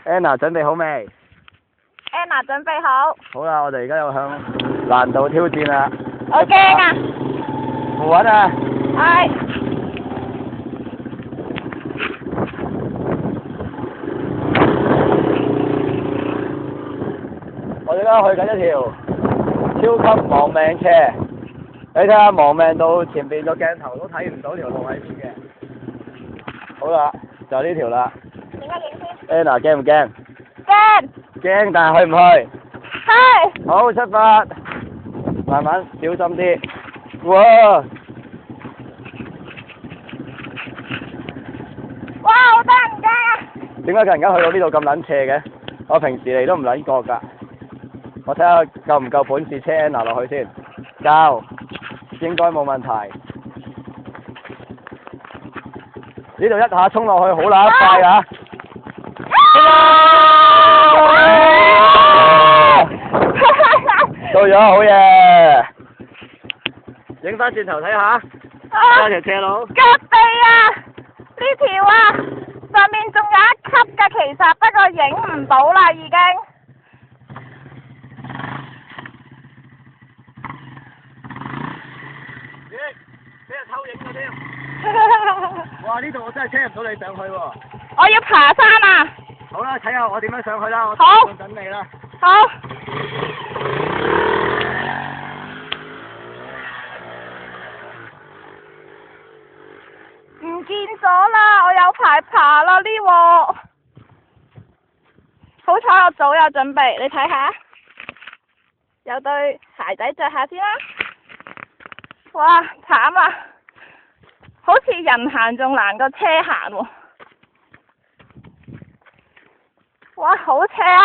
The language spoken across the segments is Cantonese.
Anna 準備好未 ？Anna 準備好。好啦，我哋而家又向難度挑戰啦。我驚啊！扶穩啊！係。我哋而家去緊一條超級亡命斜，你睇下亡命到前邊個鏡頭都睇唔到條路喺邊嘅。好啦，就係呢條啦。點解影先 Anna 驚唔驚？驚。驚，但係去唔去？去。好，出發，慢慢小心啲。哇！哇！好得唔驚啊？點解突然間去到呢度咁撚斜嘅？我平時嚟都唔撚過㗎。我睇下夠唔夠本事車 Anna 落去先。夠，應該冇問題。呢度一下衝落去好乸快啊！到咗，好嘢！影翻轉頭睇下，嗰條斜路。腳地啊！呢條啊，上面仲有一級㗎，其實不過影唔到啦，已經。咦？俾人偷影咗添！哇！呢度我真係車唔到你上去喎。我要爬山啊！好啦，睇下我點樣上去啦，我好等你啦。好。唔見咗啦！我有排爬啦呢鑊。好彩我早有準備，你睇下，有對鞋仔着下先啦。哇！慘啊！好似人行仲難過車行喎。哇！好斜啊！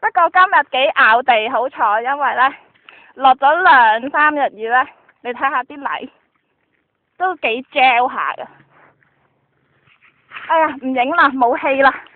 不過今日幾咬地，好彩，因為呢落咗2-3日雨呢，你睇下啲泥都幾焦下㗎。哎呀，唔影啦，冇氣啦〜